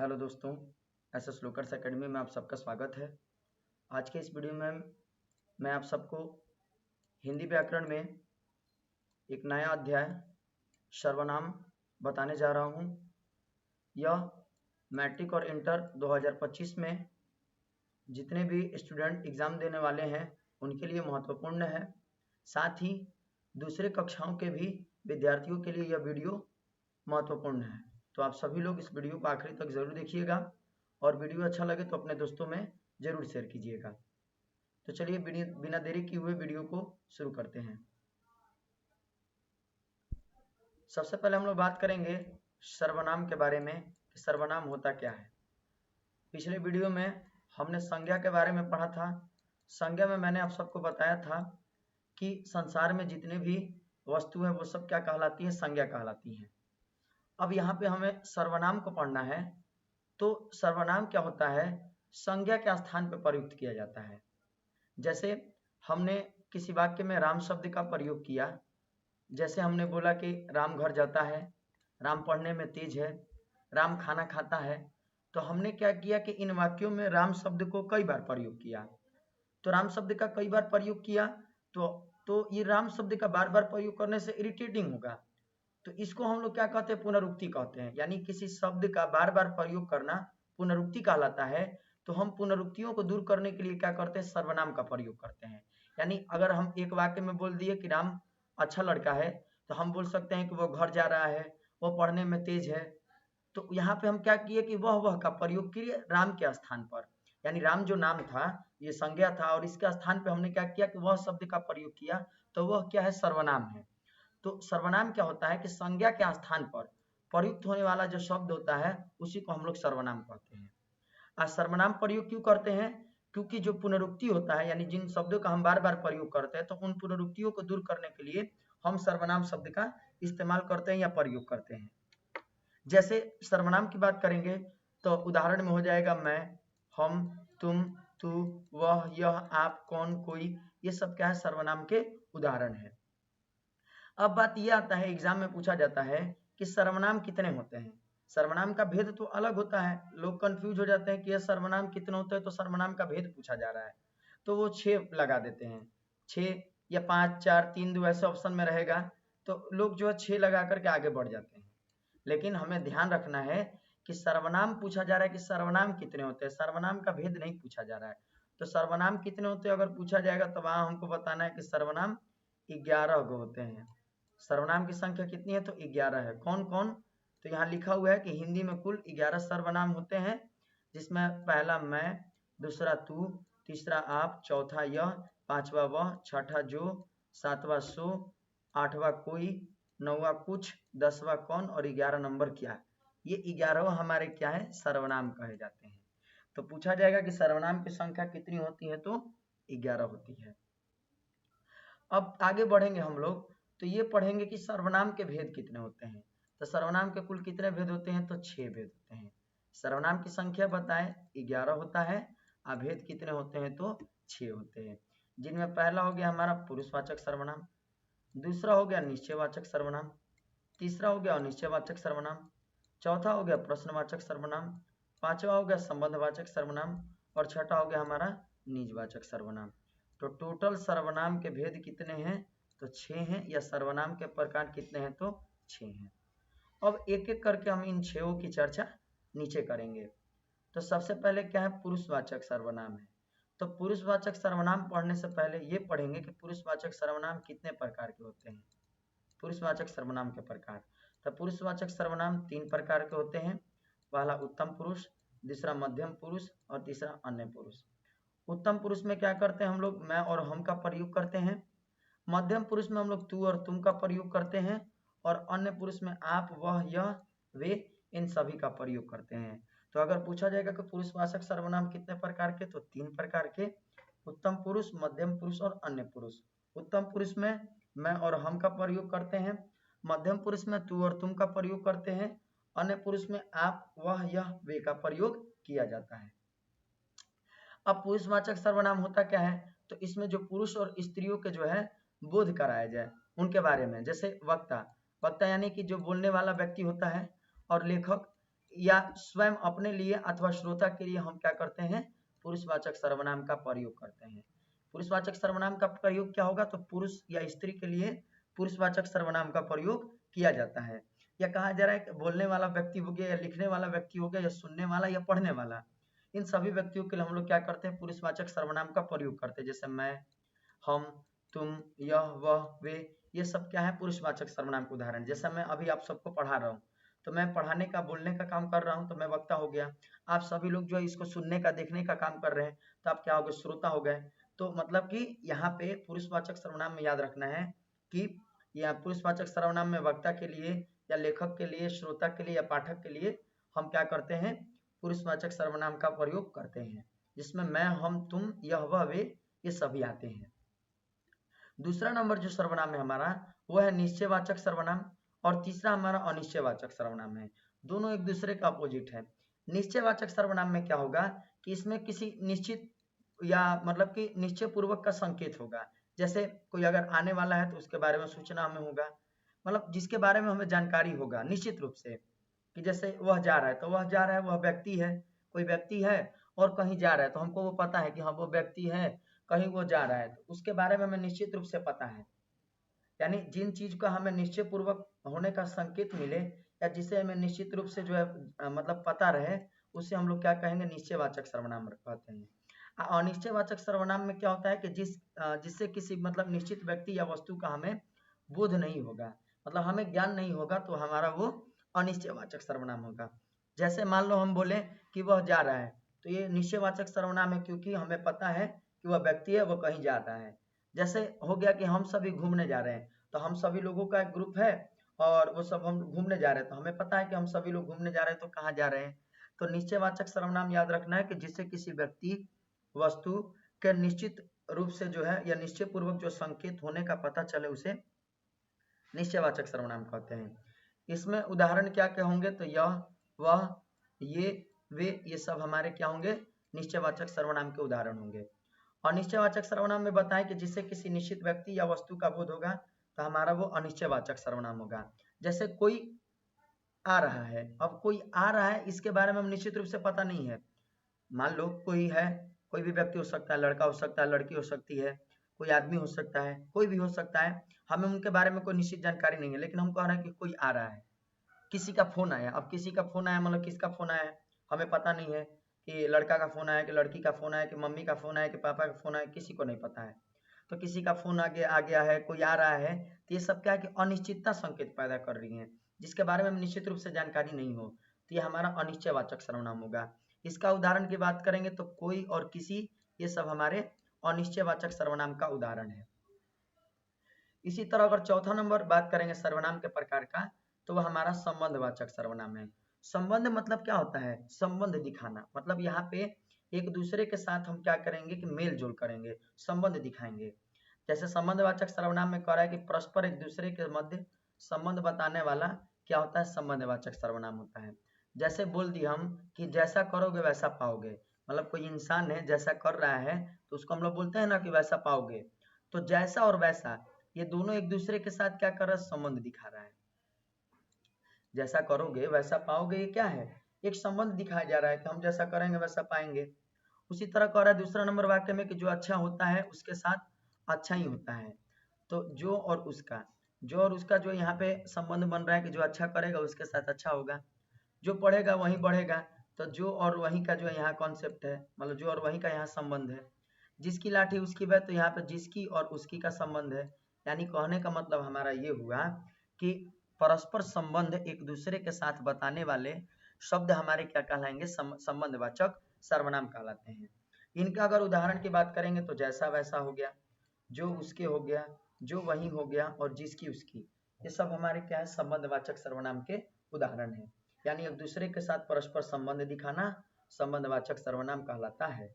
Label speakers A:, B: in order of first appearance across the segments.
A: Hello दोस्तों, SS लोकर्स academy में आप सबका स्वागत है। आज के इस वीडियो में मैं आप सबको हिंदी व्याकरण में एक नया अध्याय सर्वनाम बताने जा रहा हूं। यह मैट्रिक और इंटर 2025 में जितने भी स्टूडेंट एग्ज़ाम देने वाले हैं उनके लिए महत्वपूर्ण है। साथ ही दूसरे कक्षाओं के भी विद्यार्थियों के लिए यह वीडियो महत्वपूर्ण है। तो आप सभी लोग इस वीडियो को आखिरी तक ज़रूर देखिएगा और वीडियो अच्छा लगे तो अपने दोस्तों में ज़रूर शेयर कीजिएगा। तो चलिए बिना देरी किए हुए वीडियो को शुरू करते हैं। सबसे पहले हम लोग बात करेंगे सर्वनाम के बारे में कि सर्वनाम होता क्या है। पिछले वीडियो में हमने संज्ञा के बारे में पढ़ा था। संज्ञा में मैंने आप सबको बताया था कि संसार में जितने भी वस्तु है वो सब क्या कहलाती है, संज्ञा कहलाती है। अब यहाँ पे हमें सर्वनाम को पढ़ना है। तो सर्वनाम क्या होता है, संज्ञा के स्थान पर प्रयुक्त किया जाता है। जैसे हमने किसी वाक्य में राम शब्द का प्रयोग किया, जैसे हमने बोला कि राम घर जाता है, राम पढ़ने में तेज है, राम खाना खाता है। तो हमने क्या किया कि इन वाक्यों में राम शब्द को कई बार प्रयोग किया। तो राम शब्द का कई बार प्रयोग किया तो ये राम शब्द का बार बार प्रयोग करने से इरिटेटिंग होगा। तो इसको हम लोग क्या कहते हैं, पुनरुक्ति कहते हैं। यानी किसी शब्द का बार बार प्रयोग करना पुनरुक्ति कहलाता है। तो हम पुनरुक्तियों को दूर करने के लिए क्या करते हैं, सर्वनाम का प्रयोग करते हैं। यानी अगर हम एक वाक्य में बोल दिए कि राम अच्छा लड़का है, तो हम बोल सकते हैं कि वो घर जा रहा है, वो पढ़ने में तेज है। तो यहाँ पे हम क्या किए कि वह का प्रयोग किए राम के स्थान पर। यानी राम जो नाम था ये संज्ञा था और इसके स्थान पे हमने क्या किया कि वह शब्द का प्रयोग किया। तो वह क्या है, सर्वनाम है। तो सर्वनाम क्या होता है कि संज्ञा के स्थान पर प्रयुक्त होने वाला जो शब्द होता है उसी को हम लोग सर्वनाम कहते हैं। आज सर्वनाम प्रयोग क्यों करते हैं, क्योंकि जो पुनरुक्ति होता है यानी जिन शब्दों का हम बार बार प्रयोग करते हैं, तो उन पुनरुक्तियों को दूर करने के लिए हम सर्वनाम शब्द का इस्तेमाल करते हैं या प्रयोग करते हैं। जैसे सर्वनाम की बात करेंगे तो उदाहरण में हो जाएगा मैं, हम, तुम, तू, वह, यह, आप, कौन, कोई। ये सब क्या है, सर्वनाम के उदाहरण है। अब बात यह आता है, एग्जाम में पूछा जाता है कि सर्वनाम कितने होते हैं। सर्वनाम का भेद तो अलग होता है। लोग कंफ्यूज हो जाते हैं कि यह सर्वनाम कितने होते हैं, तो सर्वनाम का भेद पूछा जा रहा है तो वो 6 लगा देते हैं। 6 या 5, 4, 3, 2 ऐसे ऑप्शन में रहेगा तो लोग जो है 6 लगा करके आगे बढ़ जाते हैं। लेकिन हमें ध्यान रखना है कि सर्वनाम पूछा जा रहा है कि सर्वनाम कितने होते हैं, सर्वनाम का भेद नहीं पूछा जा रहा है। तो सर्वनाम कितने होते हैं अगर पूछा जाएगा तो वहां हमको बताना है कि सर्वनाम 11 गो होते हैं। सर्वनाम की संख्या कितनी है, तो 11 है। कौन कौन, तो यहाँ लिखा हुआ है कि हिंदी में कुल 11 सर्वनाम होते हैं, जिसमें पहला मैं, दूसरा तू, तीसरा आप, चौथा यह, पांचवा वह, छठा जो, सातवां सो, आठवां कोई, नौवां कुछ, 10वां कौन और 11 नंबर क्या। ये 11 हमारे क्या है, सर्वनाम कहे जाते हैं। तो पूछा जाएगा कि सर्वनाम की संख्या कितनी होती है, तो 11 होती है। अब आगे बढ़ेंगे हम लोग तो ये पढ़ेंगे कि सर्वनाम के भेद कितने होते हैं। तो सर्वनाम के कुल कितने भेद होते हैं, तो 6 भेद होते हैं। सर्वनाम की संख्या बताएं, 11 होता है। भेद कितने होते हैं, तो 6 होते हैं। जिनमें पहला हो गया हमारा पुरुषवाचक सर्वनाम, दूसरा हो गया निश्चयवाचक सर्वनाम, तीसरा हो गया अनिश्चयवाचक सर्वनाम, चौथा हो गया प्रश्नवाचक सर्वनाम, पांचवा हो गया संबंधवाचक सर्वनाम और छठा हो गया हमारा निजवाचक सर्वनाम। तो टोटल सर्वनाम के भेद कितने हैं, तो 6 हैं, या सर्वनाम के प्रकार कितने हैं, तो 6 हैं। अब एक एक करके हम इन 6 की चर्चा नीचे करेंगे। तो सबसे पहले क्या है, पुरुषवाचक सर्वनाम है। तो पुरुषवाचक सर्वनाम पढ़ने से पहले ये पढ़ेंगे कि पुरुषवाचक सर्वनाम कितने प्रकार के होते हैं। पुरुषवाचक सर्वनाम के प्रकार, तो पुरुषवाचक सर्वनाम 3 प्रकार के होते हैं। पहला उत्तम पुरुष, दूसरा मध्यम पुरुष और तीसरा अन्य पुरुष। उत्तम पुरुष में क्या करते हैं हम लोग, मैं और हम का प्रयोग करते हैं। मध्यम पुरुष में हम लोग तू और तुम का प्रयोग करते हैं और अन्य पुरुष में आप, वह, यह, वे, इन सभी का प्रयोग करते हैं। तो अगर पूछा जाएगा कि पुरुषवाचक सर्वनाम कितने प्रकार के, तो 3 प्रकार के, उत्तम पुरुष, मध्यम पुरुष और अन्य पुरुष। उत्तम पुरुष में मैं और हम का प्रयोग करते हैं, मध्यम पुरुष में तू और तुम का प्रयोग करते हैं, अन्य पुरुष में आप, वह, यह, वे का प्रयोग किया जाता है। अब पुरुषवाचक सर्वनाम होता क्या है, तो इसमें जो पुरुष और स्त्रियों के जो है बोध कराया जाए उनके बारे में। जैसे वक्ता, वक्ता यानी कि जो बोलने वाला व्यक्ति होता है, और लेखक या स्वयं अपने लिए अथवा श्रोता के लिए हम क्या करते हैं, पुरुषवाचक सर्वनाम का प्रयोग करते हैं। पुरुषवाचक सर्वनाम का प्रयोग क्या होगा, तो पुरुष या स्त्री के लिए पुरुषवाचक सर्वनाम का प्रयोग किया जाता है। या कहा जा रहा है कि बोलने वाला व्यक्ति हो गया, या लिखने वाला व्यक्ति हो गया, या सुनने वाला, या पढ़ने वाला, इन सभी व्यक्तियों के लिए हम लोग क्या करते हैं, पुरुषवाचक सर्वनाम का प्रयोग करते हैं। जैसे मैं, हम, तुम, यह, वह, वे, ये सब क्या है, पुरुषवाचक सर्वनाम के उदाहरण। जैसे मैं अभी आप सबको पढ़ा रहा हूँ, तो मैं पढ़ाने का, बोलने का काम कर रहा हूँ, तो मैं वक्ता हो गया। आप सभी लोग जो है इसको सुनने का, देखने का काम कर रहे हैं, तो आप क्या हो गए, श्रोता हो गए। तो मतलब कि यहाँ पे पुरुषवाचक सर्वनाम में याद रखना है कि या पुरुषवाचक सर्वनाम में वक्ता के लिए, या लेखक के लिए, श्रोता के लिए, या पाठक के लिए हम क्या करते हैं, पुरुषवाचक सर्वनाम का प्रयोग करते हैं, जिसमें मैं, हम, तुम, यह, वह, वे, ये सभी आते हैं। दूसरा नंबर जो सर्वनाम है हमारा, वो है निश्चयवाचक सर्वनाम, और तीसरा हमारा अनिश्चयवाचक सर्वनाम है। दोनों एक दूसरे का अपोजिट है। निश्चयवाचक सर्वनाम में क्या होगा कि इसमें किसी निश्चित या मतलब कि निश्चय पूर्वक का संकेत होगा। जैसे कोई अगर आने वाला है तो उसके बारे में सूचना हमें होगा, मतलब जिसके बारे में हमें जानकारी होगा निश्चित रूप से, कि जैसे वह जा रहा है, तो वह जा रहा है, वह व्यक्ति है, कोई व्यक्ति है और कहीं जा रहा है, तो हमको वो पता है कि हाँ वो व्यक्ति है, कहीं वो जा रहा है, तो उसके बारे में हमें निश्चित रूप से पता है। यानी जिन चीज का हमें निश्चय पूर्वक होने का संकेत मिले, या जिसे हमें निश्चित रूप से जो है मतलब पता रहे, उसे हम लोग क्या कहेंगे, निश्चयवाचक सर्वनाम कहते हैं। अनिश्चयवाचक सर्वनाम में क्या होता है कि जिससे किसी मतलब निश्चित व्यक्ति या वस्तु का हमें बोध नहीं होगा, मतलब हमें ज्ञान नहीं होगा, तो हमारा वो अनिश्चयवाचक सर्वनाम होगा। जैसे मान लो हम बोले कि वह जा रहा है, तो ये निश्चयवाचक सर्वनाम है, क्योंकि हमें पता है कि वह व्यक्ति है, वह कहीं जा रहा है। जैसे हो गया कि हम सभी घूमने जा रहे हैं, तो हम सभी लोगों का एक ग्रुप है और वो सब हम घूमने जा रहे हैं, तो हमें पता है कि हम सभी लोग घूमने जा रहे हैं, तो कहाँ जा रहे हैं। तो निश्चयवाचक सर्वनाम याद रखना है कि जिससे किसी व्यक्ति, वस्तु के निश्चित रूप से जो है या निश्चय पूर्वक जो संकेत होने का पता चले, उसे निश्चयवाचक सर्वनाम कहते हैं। इसमें उदाहरण क्या क्या होंगे, तो यह, वह, ये, वे, ये सब हमारे क्या होंगे, निश्चयवाचक सर्वनाम के उदाहरण होंगे। अनिश्चयवाचक सर्वनाम में बताएं कि जिससे किसी निश्चित व्यक्ति या वस्तु का बोध होगा, तो हमारा वो अनिश्चयवाचक सर्वनाम होगा। जैसे कोई आ रहा है, अब कोई आ रहा है इसके बारे में हम निश्चित रूप से पता नहीं है। मान लो कोई है, कोई भी व्यक्ति हो सकता है, लड़का हो सकता है, लड़की हो सकती है, कोई आदमी हो सकता है, कोई भी हो सकता है, हमें उनके बारे में कोई निश्चित जानकारी नहीं है, लेकिन हम कह रहे हैं कि कोई आ रहा है, किसी का फोन आया। अब किसी का फोन आया मतलब किसका फोन आया है, हमें पता नहीं है कि लड़का का फोन आया, कि लड़की का फोन आया, कि मम्मी का फोन आया, कि पापा का फोन आया, किसी को नहीं पता है। तो किसी का फोन आ गया है, कोई आ रहा है, तो ये सब क्या है कि अनिश्चितता संकेत पैदा कर रही है, जिसके बारे में हमें निश्चित रूप से जानकारी नहीं हो, तो ये हमारा अनिश्चयवाचक सर्वनाम होगा। इसका उदाहरण की बात करेंगे तो कोई और किसी, ये सब हमारे अनिश्चयवाचक सर्वनाम का उदाहरण है। इसी तरह अगर चौथा नंबर बात करेंगे सर्वनाम के प्रकार का, तो वह हमारा संबंधवाचक सर्वनाम है। संबंध मतलब क्या होता है, संबंध दिखाना, मतलब यहाँ पे एक दूसरे के साथ हम क्या करेंगे कि मेल जोल करेंगे, संबंध दिखाएंगे। जैसे संबंधवाचक सर्वनाम में कह रहा है कि परस्पर एक दूसरे के मध्य संबंध बताने वाला क्या होता है, संबंधवाचक सर्वनाम होता है। जैसे बोल दिए हम कि जैसा करोगे वैसा पाओगे, मतलब कोई इंसान है जैसा कर रहा है, तो उसको हम लोग बोलते हैं ना कि वैसा पाओगे। तो जैसा और वैसा, ये दोनों एक दूसरे के साथ क्या कर रहा है, संबंध दिखा रहा है। जैसा करोगे वैसा पाओगे, ये क्या है, एक संबंध दिखाया जा रहा है कि हम जैसा करेंगे वैसा पाएंगे। उसी तरह कह रहा है दूसरा नंबर वाक्य में कि जो अच्छा होता है उसके साथ अच्छा ही होता है। तो जो और उसका, जो और उसका जो यहाँ पे संबंध बन रहा है कि जो अच्छा करेगा उसके साथ अच्छा होगा, जो पढ़ेगा वही बढ़ेगा, तो जो और वही का जो यहाँ कॉन्सेप्ट है, मतलब जो और वही का यहाँ संबंध है। जिसकी लाठी उसकी बैठ, तो यहाँ पे जिसकी और उसकी का संबंध है। यानी कहने का मतलब हमारा ये हुआ कि परस्पर संबंध एक दूसरे के साथ बताने वाले शब्द हमारे क्या कहलाएंगे, संबंधवाचक सर्वनाम कहलाते हैं। इनका अगर उदाहरण की बात करेंगे तो जैसा वैसा हो गया, जो उसके हो गया, जो वही हो गया, और जिसकी उसकी, ये सब हमारे क्या है, संबंधवाचक सर्वनाम के उदाहरण है। यानी एक दूसरे के साथ परस्पर संबंध दिखाना संबंधवाचक सर्वनाम कहलाता है।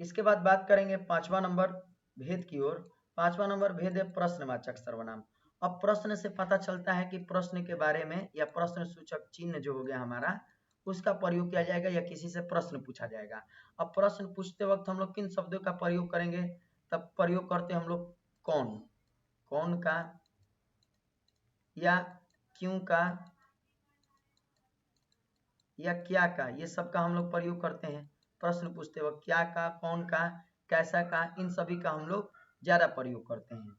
A: इसके बाद बात करेंगे पांचवा नंबर भेद की ओर। पांचवा नंबर भेद है प्रश्नवाचक सर्वनाम। अब प्रश्न से पता चलता है कि प्रश्न के बारे में या प्रश्न सूचक चिन्ह जो हो गया हमारा, उसका प्रयोग किया जाएगा या किसी से प्रश्न पूछा जाएगा। अब प्रश्न पूछते वक्त हम लोग किन शब्दों का प्रयोग करेंगे, तब प्रयोग करते हम लोग कौन, कौन का, या क्यों का, या क्या का, ये सब का हम लोग प्रयोग करते हैं प्रश्न पूछते वक्त। क्या का, कौन का, कैसा का, इन सभी का हम लोग ज्यादा प्रयोग करते हैं।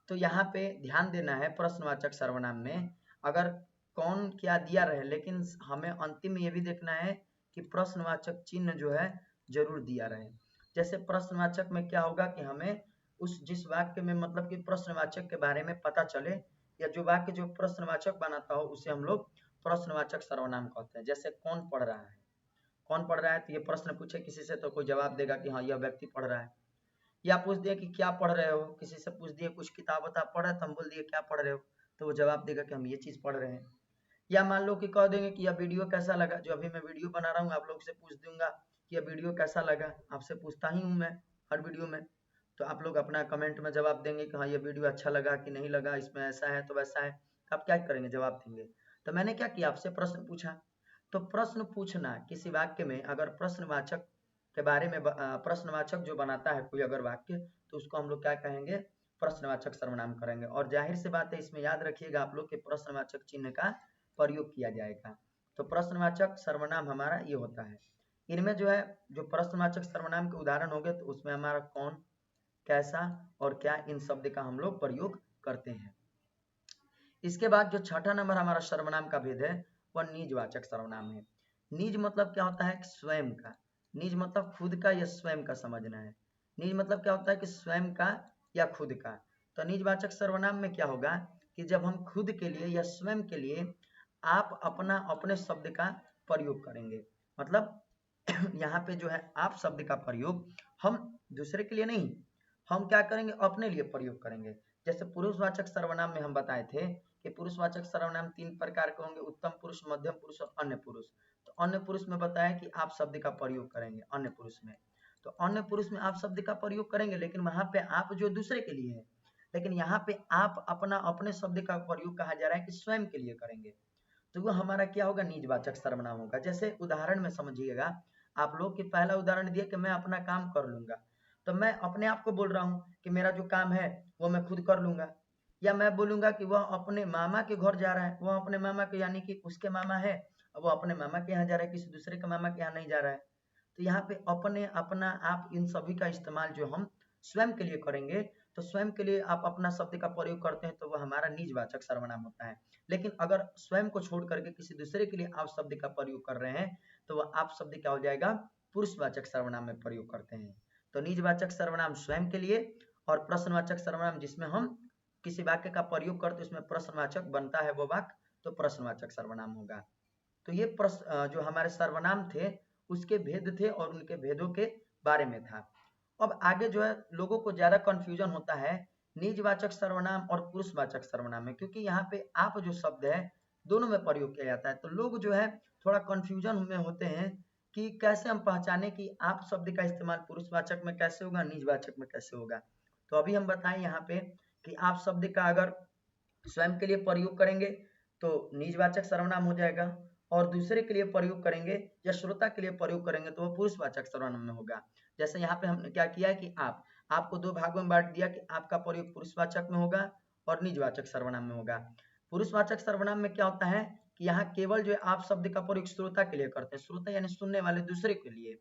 A: तो यहाँ पे ध्यान देना है प्रश्नवाचक सर्वनाम में अगर कौन क्या दिया रहे, लेकिन हमें अंतिम में ये भी देखना है कि प्रश्नवाचक चिन्ह जो है जरूर दिया रहे। जैसे प्रश्नवाचक में क्या होगा कि हमें उस जिस वाक्य में मतलब कि प्रश्नवाचक के बारे में पता चले, या जो वाक्य जो प्रश्नवाचक बनाता हो उसे हम लोग प्रश्नवाचक सर्वनाम कहते हैं। जैसे कौन पढ़ रहा है, कौन पढ़ रहा है, तो ये प्रश्न पूछे किसी से तो कोई जवाब देगा कि हाँ यह व्यक्ति पढ़ रहा है। या पूछ दिए कि क्या पढ़ रहे हो, किसी से पूछ दिए कुछ किताब वताब पढ़ रहे, तो हम बोल दिए क्या पढ़ रहे हो, तो वो जवाब देगा कि हम ये चीज पढ़ रहे हैं। या मान लो कि कह देंगे कि यह वीडियो कैसा लगा, जो अभी मैं वीडियो बना रहा हूँ आप लोग से पूछ दूंगा कि यह वीडियो कैसा लगा, आपसे पूछता ही हूँ मैं हर वीडियो में, तो आप लोग अपना कमेंट में जवाब देंगे कि हाँ ये वीडियो अच्छा लगा कि नहीं लगा, इसमें ऐसा है तो वैसा है, आप क्या करेंगे, जवाब देंगे। तो मैंने क्या किया, आपसे प्रश्न पूछा। तो प्रश्न पूछना किसी वाक्य में अगर प्रश्नवाचक के बारे में प्रश्नवाचक जो बनाता है कोई अगर वाक्य, तो उसको हम लोग क्या कहेंगे, प्रश्नवाचक सर्वनाम करेंगे। और जाहिर सी बात है इसमें याद रखिएगा आप लोग के प्रश्नवाचक चिन्ह का प्रयोग किया जाएगा। तो प्रश्नवाचक सर्वनाम हमारा ये होता है। इनमें जो है जो प्रश्नवाचक सर्वनाम के उदाहरण हो गए, तो उसमें हमारा कौन, कैसा और क्या, इन शब्द का हम लोग प्रयोग करते हैं। इसके बाद जो छठा नंबर हमारा सर्वनाम का भेद है वह निजवाचक सर्वनाम है। निज मतलब क्या होता है, स्वयं का। निज मतलब खुद का या स्वयं का समझना है। निज मतलब क्या होता है कि स्वयं का या खुद का। तो निजवाचक सर्वनाम में क्या होगा कि जब हम खुद के लिए या स्वयं के लिए आप अपना अपने शब्द का प्रयोग करेंगे, मतलब यहाँ पे जो है आप शब्द का प्रयोग हम दूसरे के लिए नहीं, हम क्या करेंगे, अपने लिए प्रयोग करेंगे। जैसे पुरुषवाचक सर्वनाम में हम बताए थे कि पुरुषवाचक सर्वनाम 3 प्रकार के होंगे, उत्तम पुरुष, मध्यम पुरुष और अन्य पुरुष। तो अन्य पुरुष में बताया कि आप शब्द का प्रयोग करेंगे अन्य पुरुष में। तो अन्य पुरुष में आप शब्द का प्रयोग करेंगे, लेकिन वहां पे आप जो दूसरे के लिए है, लेकिन यहाँ पे आप अपना अपने शब्द का प्रयोग कहा जा रहा है कि स्वयं के लिए करेंगे, तो वो हमारा क्या होगा, निजवाचक सर्वनाम होगा। जैसे उदाहरण में समझिएगा, आप लोग के पहला उदाहरण दिया कि मैं अपना काम कर लूंगा, तो मैं अपने आप को बोल रहा हूँ कि मेरा जो काम है वो मैं खुद कर लूंगा। या मैं बोलूंगा कि वह अपने मामा के घर जा रहा है, वह अपने मामा के यानी कि उसके मामा है, वो अपने मामा के यहाँ जा रहा है, किसी दूसरे के मामा के यहाँ नहीं जा रहा है। तो यहाँ पे अपने, अपना, आप, इन सभी का इस्तेमाल जो हम स्वयं के लिए करेंगे, तो स्वयं के लिए आप अपना शब्द का प्रयोग करते हैं तो वह हमारा निजवाचक सर्वनाम होता है। लेकिन अगर स्वयं को छोड़ करके किसी दूसरे के लिए आप शब्द का प्रयोग कर रहे हैं, तो वह आप शब्द क्या हो जाएगा, पुरुषवाचक सर्वनाम में प्रयोग करते हैं। तो निजवाचक सर्वनाम स्वयं के लिए, और प्रश्नवाचक सर्वनाम जिसमें हम किसी वाक्य का प्रयोग करते उसमें प्रश्नवाचक बनता है वो वाक्य, तो प्रश्नवाचक सर्वनाम होगा। तो ये जो हमारे सर्वनाम थे उसके भेद थे और उनके भेदों के बारे में था। अब आगे जो है लोगों को ज्यादा कंफ्यूजन होता है निजवाचक सर्वनाम और पुरुषवाचक सर्वनाम में, क्योंकि यहाँ पे आप जो शब्द है दोनों में प्रयोग किया जाता है। तो लोग जो है थोड़ा कंफ्यूजन में होते हैं कि कैसे हम पहचाने कि आप शब्द का इस्तेमाल पुरुषवाचक में कैसे होगा, निजवाचक में कैसे होगा। तो अभी हम बताएं यहाँ पे कि आप शब्द का अगर स्वयं के लिए प्रयोग करेंगे तो निजवाचक सर्वनाम हो जाएगा, और दूसरे के लिए प्रयोग करेंगे या श्रोता के लिए प्रयोग करेंगे तो वो पुरुषवाचक सर्वनाम में होगा। जैसे यहाँ पे हमने क्या किया है कि आपको दो भागों में बांट दिया कि आपका प्रयोग पुरुषवाचक में होगा और निजवाचक सर्वनाम में होगा। पुरुषवाचक सर्वनाम में क्या होता है कि यहाँ केवल जो है आप शब्द का प्रयोग श्रोता के लिए करते हैं, श्रोता यानी सुनने वाले दूसरे के लिए।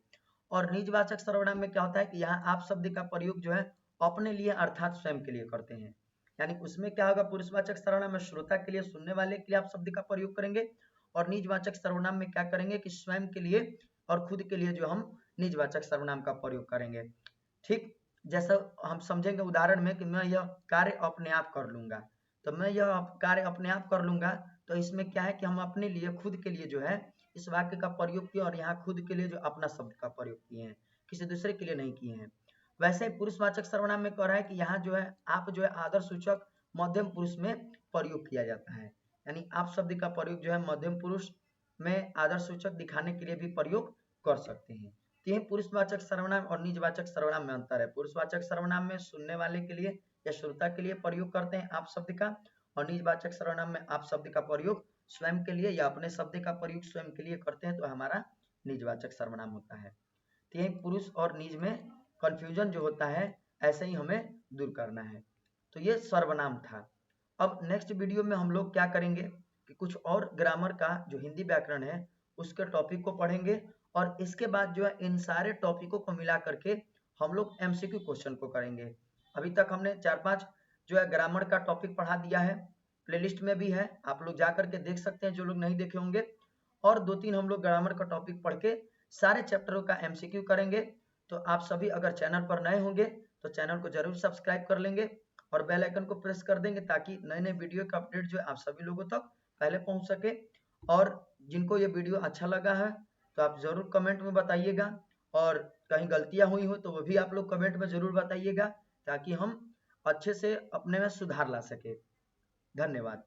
A: और निजवाचक सर्वनाम में क्या होता है कि यहाँ आप शब्द का प्रयोग जो है अपने लिए अर्थात स्वयं के लिए करते हैं। यानी उसमें क्या होगा, पुरुषवाचक सर्वनाम में श्रोता के लिए, सुनने वाले के लिए आप शब्द का प्रयोग करेंगे, और निजवाचक सर्वनाम में क्या करेंगे कि स्वयं के लिए और खुद के लिए जो हम निजवाचक सर्वनाम का प्रयोग करेंगे। ठीक, जैसा हम समझेंगे उदाहरण में कि मैं यह कार्य अपने आप कर लूंगा, तो मैं यह कार्य अपने आप कर लूंगा, तो इसमें क्या है कि हम अपने लिए, खुद के लिए जो है इस वाक्य का प्रयोग किए, और यहाँ खुद के लिए जो अपना शब्द का प्रयोग किए हैं, किसी दूसरे के लिए नहीं किए हैं। वैसे ही पुरुषवाचक सर्वनाम में कह रहा है कि यहाँ जो है आप जो है आदर सूचक मध्यम पुरुष में प्रयोग किया जाता है, यानी आप शब्द का प्रयोग जो है मध्यम पुरुष में आदर सूचक दिखाने के लिए भी प्रयोग कर सकते हैं। तो यही पुरुषवाचक सर्वनाम और निजवाचक सर्वनाम में अंतर है। पुरुषवाचक सर्वनाम में सुनने वाले के लिए या श्रोता के लिए प्रयोग करते हैं आप शब्द का, और निजवाचक सर्वनाम में आप शब्द का प्रयोग स्वयं के लिए या अपने शब्द का प्रयोग स्वयं के लिए करते हैं, तो हमारा निजवाचक सर्वनाम होता है। तो यही पुरुष और निज में कंफ्यूजन जो होता है ऐसे ही हमें दूर करना है। तो ये सर्वनाम था। अब नेक्स्ट वीडियो में हम लोग क्या करेंगे कि कुछ और ग्रामर का जो हिंदी व्याकरण है उसके टॉपिक को पढ़ेंगे और इसके बाद जो है इन सारे टॉपिकों को मिला करके हम लोग एमसीक्यू क्वेश्चन को करेंगे। अभी तक हमने 4-5 जो है ग्रामर का टॉपिक पढ़ा दिया है, प्लेलिस्ट में भी है, आप लोग जा करके देख सकते हैं जो लोग नहीं देखे होंगे। और 2-3 हम लोग ग्रामर का टॉपिक पढ़ के सारे चैप्टरों का एमसीक्यू करेंगे। तो आप सभी अगर चैनल पर नए होंगे तो चैनल को जरूर सब्सक्राइब कर लेंगे और बेल आइकन को प्रेस कर देंगे ताकि नए नए वीडियो का अपडेट जो है आप सभी लोगों तक पहले पहुंच सके। और जिनको ये वीडियो अच्छा लगा है तो आप जरूर कमेंट में बताइएगा, और कहीं गलतियां हुई हो तो वो भी आप लोग कमेंट में जरूर बताइएगा ताकि हम अच्छे से अपने में सुधार ला सके। धन्यवाद।